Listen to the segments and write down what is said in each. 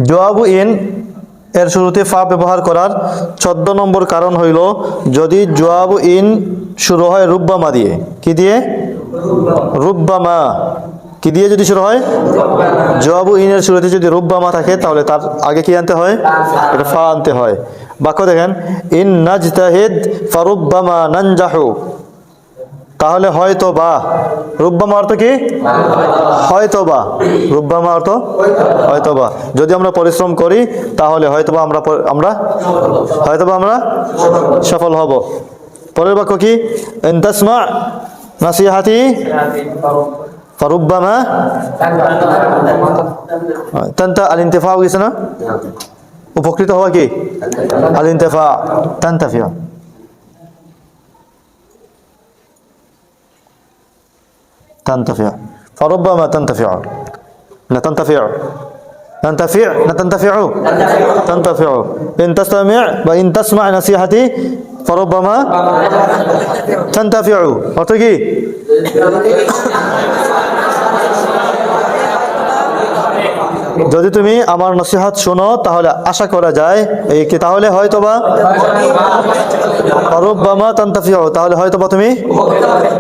জওয়াবু in এর শুরুতে ফা ব্যবহার করার 14 নম্বর কারণ হইল যদি জওয়াবু ইন শুরু হয় রুব্বামা দিয়ে। কি দিয়ে? রুব্বামা। কি দিয়ে যদি শুরু হয়? জওয়াবু ইনের শুরুতে যদি রুব্বামা থাকে তাহলে তার আগে কি আনতে হয়? এটা ফা আনতে হয়। বাক্য দেখেন, ইন নাজতাহিদ ফারুব্বামা নানজাহু। তাহলে হয়তো বা, রুব্বামা অর্থ কি? হয়তো বা। রুব্বামা অর্থ হয়তো বা। যদি আমরা পরিশ্রম করি তাহলে হয়তো বা আমরা সফল হব। পরের বাক্য কি? ইন তাসমা নাসিহাতি ফারুব্বামা তানতা আল ইনতিফা গেছে না? উপকৃত হওয়া কি? আল ইনতিফা তানতাফিয়া। تنتفع فربما تنتفع لا تنتفع تنتفع إن تستمع وإن تسمع نصيحتي فربما تنتفع অর্থ কি? যদি তুমি আমার নসিহত শোনো তাহলে আশা করা যায় এই কি, তাহলে হয়তোবা ফারুব্বামা তানতাফিউ, তাহলে হয়তোবা তুমি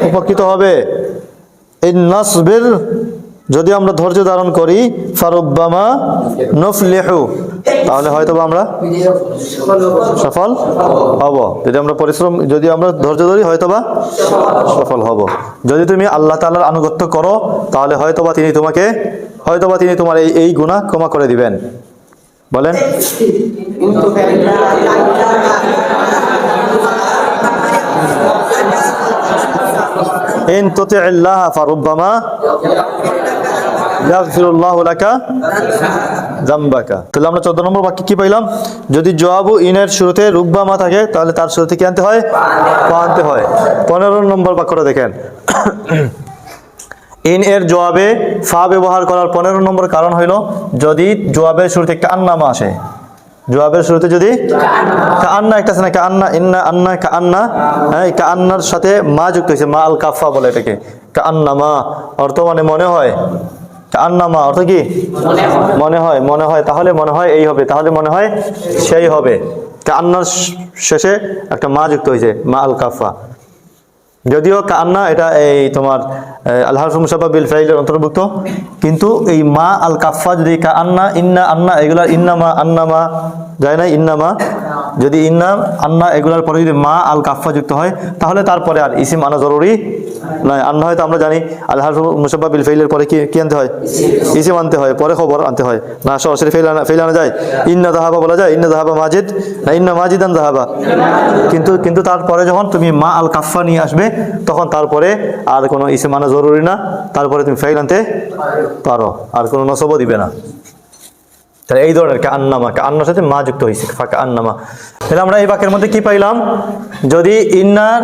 উপকৃত হবে। ইন নাসবির, যদি আমরা ধৈর্য ধারণ করি, ফারুব্বামা নুফলিহু, তাহলে হয়তোবা আমরা সফল হব। যদি আমরা পরিশ্রম, যদি আমরা ধৈর্য ধরি হয়তোবা সফল হব। যদি তুমি আল্লাহ তাআলার আনুগত্য করো তাহলে হয়তোবা তিনি তোমার এই গুনাহ ক্ষমা করে দিবেন। বলেন, ইন তুতি'ল্লাহ ফারুব্বামা ইয়াগফিরুল্লাহু লাকা যামবাকা। তাহলে আমরা 14 নম্বর বাক্যে কি পাইলাম? যদি জওয়াবু ইনের শুরুতে রুব্বামা থাকে তাহলে তার শুরুতে কি আনতে হয়? ফা আনতে হয়। 15 নম্বর বাক্যটা দেখেন, ইন এর জবাবে ফা ব্যবহার করার 15 নম্বর কারণ হইল যদি জবাবের শুরুতে কান্নামা আসে। জবাবের শুরুতে যদি কান্না একটা আছে না, কান্না, ইন্না আন্না কান্না, হ্যাঁ, কান্নার সাথে মা যুক্ত হয়েছে, মা আল কাফা বলে এটাকে। কান্নামা অর্থ মানে মনে হয়। কান্নামা অর্থ কি? মনে হয়। তাহলে মনে হয় এই হবে, তাহলে মনে হয় সেই হবে। কান্নার শেষে একটা মা যুক্ত হয়েছে, মা আল কাফা। যদিও কান্না এটা এই তোমার আল হারফ মুশাব্বাহ বিল ফাইলের অন্তর্ভুক্ত, কিন্তু এই মা আল কাফা যদি কান্না, ইন্না আন্না এগুলার ইন্নামা আন্নামা যায় না, ইন্নামা যদি ইন্না আন্না এগুলার পরে যদি মা আল কাফা যুক্ত হয় তাহলে তারপরে আর ইসিম আনা জরুরি নয়। আন্না হয়তো আমরা জানি আল হারফ মুশাব্বাহ বিল ফাইলের পরে কি আনতে হয়? ইসিম আনতে হয়, পরে খবর আনতে হয় না, সরাসরি ফেল আনা যায়। ইন্না যাহাবা বলা যায়, ইন্না যাহাবা মাজিদ না ইন্না মাজিদান যাহাবা, কিন্তু তারপরে যখন তুমি মা আল কাফা নিয়ে আসবে তখন তারপরে আর কোনো ইসিম আনা জরুরি না, তারপরে তুমি ফাইল আনতে পারো, আর কোনো নসবও দিবে না। তাহলে এই ধরনের কান্নার সাথে মা যুক্ত হয়েছে, ফাঁকা আন্নামা। তাহলে আমরা এই বাক্যের মধ্যে কি পাইলাম? যদি ইন্নার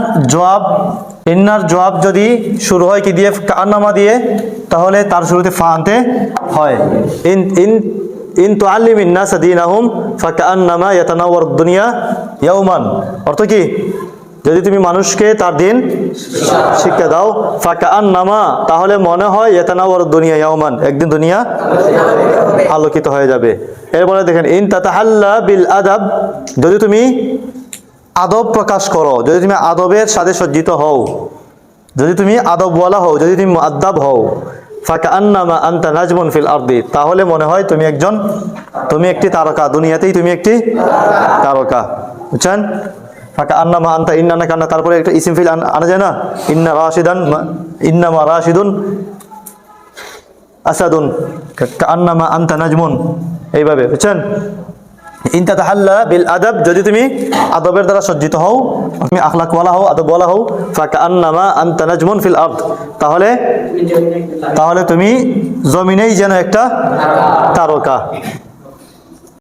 জবাব যদি শুরু হয় কি দিয়ে? কান্নামা দিয়ে, তাহলে তার শুরুতে ফা আনতে হয়। ইন তুআল্লিমিন নাস দীনাহুম ফাকান্নামা ইয়াতানাওয়ারুদ দুনিয়া ইয়াওমান, অর্থ কি? যদি তুমি মানুষকে তার দিন শিক্ষা দাও, ফাকান্নামা তাহলে মনে হয় ইয়াতানাওয়ারুদ দুনিয়া ইয়াওমান, একদিন দুনিয়া আলোকিত হয়ে যাবে। এরপরে দেখেন, ইন তাতাহাল্লা বিল আদাব, যদি তুমি আদব প্রকাশ করো, যদি তুমি আদবের সাথে সজ্জিত হও, যদি তুমি আদবওয়ালা হও, যদি তুমি মুআদ্দাব হও, ফাকান্নামা আনতা নাজমুন ফিল আরদি, তাহলে মনে হয় তুমি একটি তারকা, দুনিয়াতেই তুমি একটি তারকা। বুঝছেন? ফাকান্নামা আনতা, ইন্না না কান্না, তারপরে একটা ইসিম ফিল আনা যায় না, ইন্নামা রাশিদুন আসাদুন কান্নামা আনতা নাজমুন, এইভাবে। বুঝছেন? ইন তাতাহাল্লা বিল আদাব, যদি তুমি আদবের দ্বারা সজ্জিত হও, তুমি আখলাকওয়ালা হও, আদবওয়ালা হও, ফাকান্নামা আনতা নাজমুন ফিল আরদ, তাহলে তুমি জমিনেই যেন একটা তারকা।